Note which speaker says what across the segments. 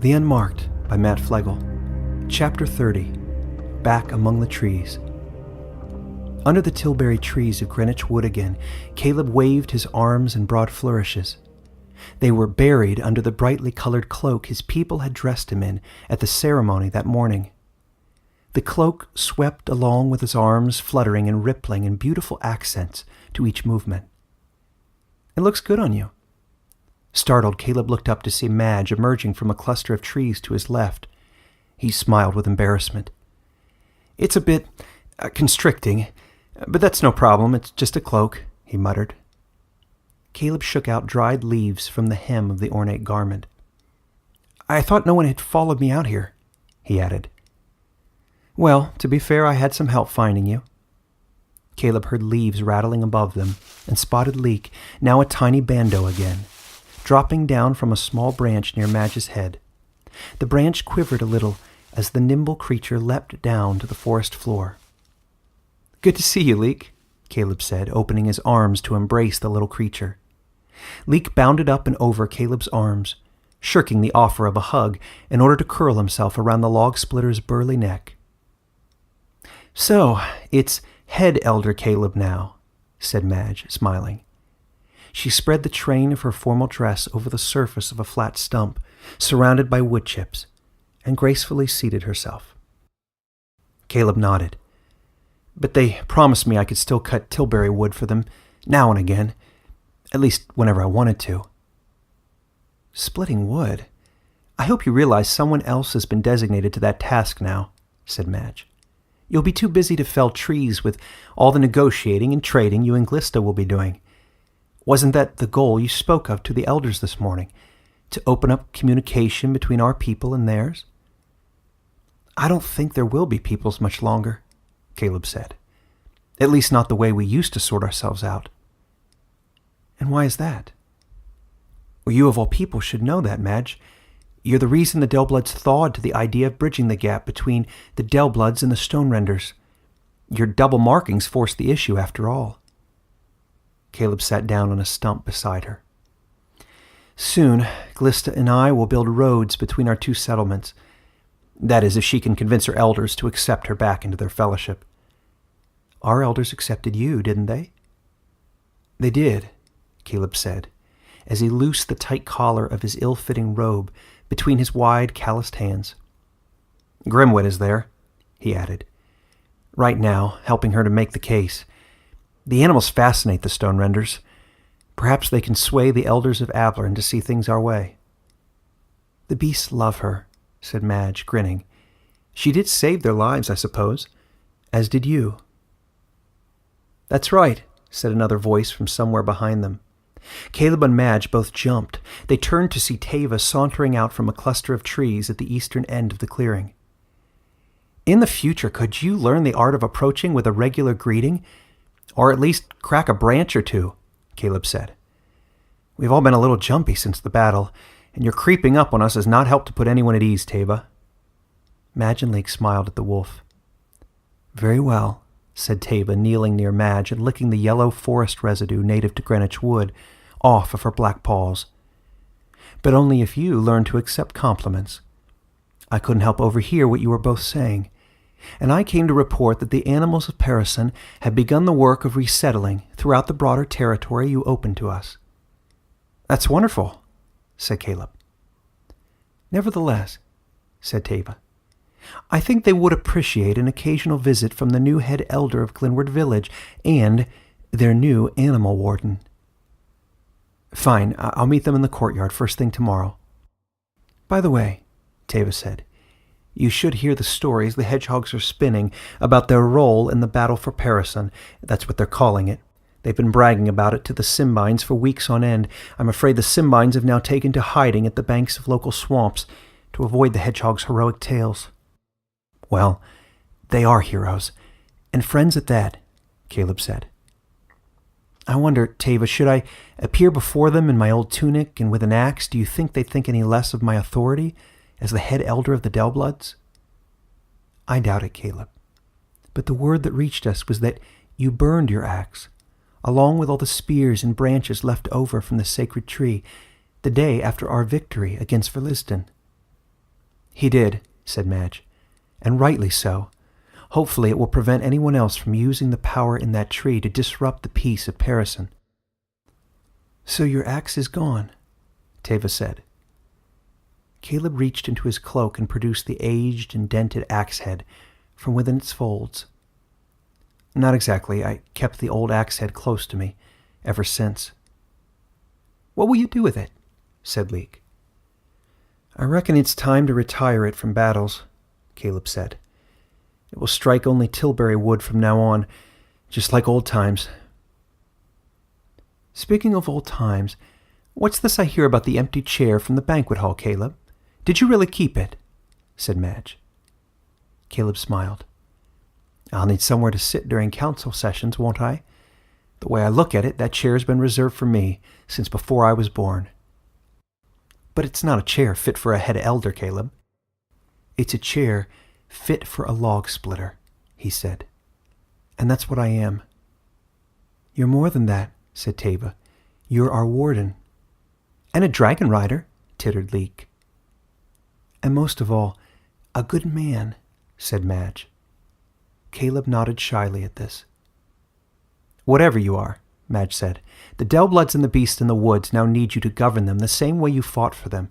Speaker 1: The Unmarked by Matt Fleagle. Chapter 30. Back Among the Trees. Under the tilberry trees of Greenwich Wood again, Kaleb waved his arms in broad flourishes. They were buried under the brightly colored cloak his people had dressed him in at the ceremony that morning. The cloak swept along with his arms fluttering and rippling in beautiful accents to each movement. "It looks good on you." Startled, Kaleb looked up to see Madge emerging from a cluster of trees to his left. He smiled with embarrassment. "It's a bit constricting, but that's no problem. It's just a cloak," he muttered. Kaleb shook out dried leaves from the hem of the ornate garment. "I thought no one had followed me out here," he added. "Well, to be fair, I had some help finding you." Kaleb heard leaves rattling above them and spotted Leek, now a tiny bando again, dropping down from a small branch near Madge's head. The branch quivered a little as the nimble creature leapt down to the forest floor. "Good to see you, Leek," Kaleb said, opening his arms to embrace the little creature. Leek bounded up and over Kaleb's arms, shirking the offer of a hug in order to curl himself around the log splitter's burly neck. "So, it's head elder Kaleb now," said Madge, smiling. She spread the train of her formal dress over the surface of a flat stump, surrounded by wood chips, and gracefully seated herself. Kaleb nodded. "But they promised me I could still cut tilberry wood for them, now and again, at least whenever I wanted to." "Splitting wood? I hope you realize someone else has been designated to that task now," said Madge. "You'll be too busy to fell trees with all the negotiating and trading you and Glista will be doing. Wasn't that the goal you spoke of to the elders this morning, to open up communication between our people and theirs?" "I don't think there will be peoples much longer," Kaleb said. "At least not the way we used to sort ourselves out." "And why is that?" "Well, you of all people should know that, Madge. You're the reason the Dellbloods thawed to the idea of bridging the gap between the Dellbloods and the Stonerenders. Your double markings forced the issue, after all." Kaleb sat down on a stump beside her. "Soon, Glista and I will build roads between our two settlements. That is, if she can convince her elders to accept her back into their fellowship." "Our elders accepted you, didn't they?" "They did," Kaleb said, as he loosed the tight collar of his ill-fitting robe between his wide, calloused hands. "Grimwit is there," he added. "Right now, helping her to make the case. The animals fascinate the Stonerenders. Perhaps they can sway the elders of Avalorn to see things our way." "The beasts love her," said Madge, grinning. "She did save their lives, I suppose, as did you." "That's right," said another voice from somewhere behind them. Kaleb and Madge both jumped. They turned to see Tava sauntering out from a cluster of trees at the eastern end of the clearing. "In the future, could you learn the art of approaching with a regular greeting? Or at least crack a branch or two," Kaleb said. "We've all been a little jumpy since the battle, and your creeping up on us has not helped to put anyone at ease, Tava." Madge and Leek smiled at the wolf. "Very well," said Tava, kneeling near Madge and licking the yellow forest residue native to Greenwich Wood off of her black paws. "But only if you learn to accept compliments. I couldn't help overhear what you were both saying, and I came to report that the animals of Parison have begun the work of resettling throughout the broader territory you opened to us." "That's wonderful," said Kaleb. "Nevertheless," said Tava, "I think they would appreciate an occasional visit from the new head elder of Glenwood Village and their new animal warden." "Fine, I'll meet them in the courtyard first thing tomorrow." "By the way," Tava said, "you should hear the stories the hedgehogs are spinning about their role in the battle for Parison. That's what they're calling it. They've been bragging about it to the Symbines for weeks on end. I'm afraid the Symbines have now taken to hiding at the banks of local swamps to avoid the hedgehogs' heroic tales." "Well, they are heroes, and friends at that," Kaleb said. "I wonder, Tava, should I appear before them in my old tunic and with an axe? Do you think they'd think any less of my authority as the head elder of the Dellbloods?" "I doubt it, Kaleb. But the word that reached us was that you burned your axe, along with all the spears and branches left over from the sacred tree, the day after our victory against Verliston." "He did," said Madge, "and rightly so. Hopefully it will prevent anyone else from using the power in that tree to disrupt the peace of Parison." "So your axe is gone," Teva said. Kaleb reached into his cloak and produced the aged and dented axe head from within its folds. "Not exactly. I kept the old axe head close to me ever since." "What will you do with it?" said Leek. "I reckon it's time to retire it from battles," Kaleb said. "It will strike only Tilbury wood from now on, just like old times." "Speaking of old times, what's this I hear about the empty chair from the banquet hall, Kaleb? Did you really keep it?" said Madge. Kaleb smiled. "I'll need somewhere to sit during council sessions, won't I? The way I look at it, that chair's been reserved for me since before I was born." "But it's not a chair fit for a head elder, Kaleb. It's a chair fit for a log splitter," he said. "And that's what I am." "You're more than that," said Teva. "You're our warden." "And a dragon rider," tittered Leek. "And most of all, a good man," said Madge. Kaleb nodded shyly at this. "Whatever you are," Madge said, "the Dellbloods and the beasts in the woods now need you to govern them the same way you fought for them,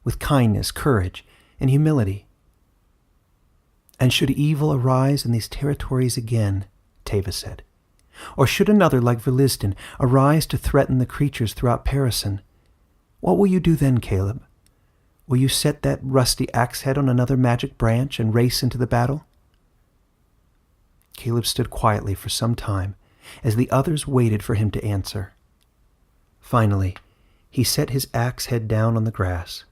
Speaker 1: with kindness, courage, and humility." "And should evil arise in these territories again," Teva said, "or should another like Verlisden arise to threaten the creatures throughout Parison, what will you do then, Kaleb? Will you set that rusty axe head on another magic branch and race into the battle?" Kaleb stood quietly for some time as the others waited for him to answer. Finally, he set his axe head down on the grass.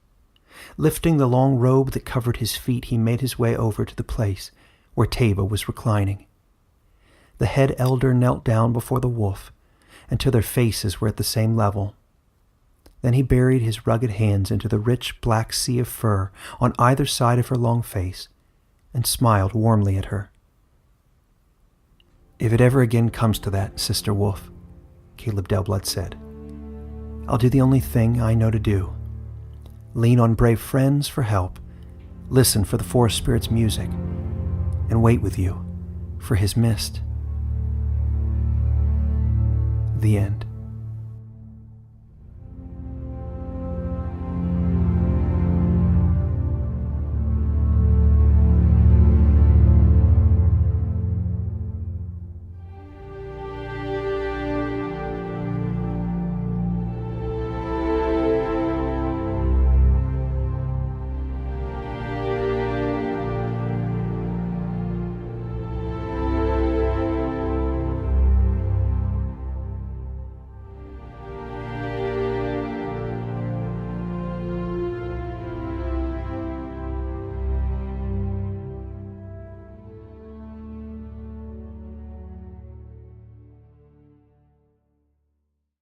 Speaker 1: Lifting the long robe that covered his feet, he made his way over to the place where Teva was reclining. The head elder knelt down before the wolf until their faces were at the same level. Then he buried his rugged hands into the rich black sea of fur on either side of her long face and smiled warmly at her. "If it ever again comes to that, Sister Wolf," Kaleb Dellblood said, "I'll do the only thing I know to do. Lean on brave friends for help, listen for the forest spirit's music, and wait with you for his mist." The end.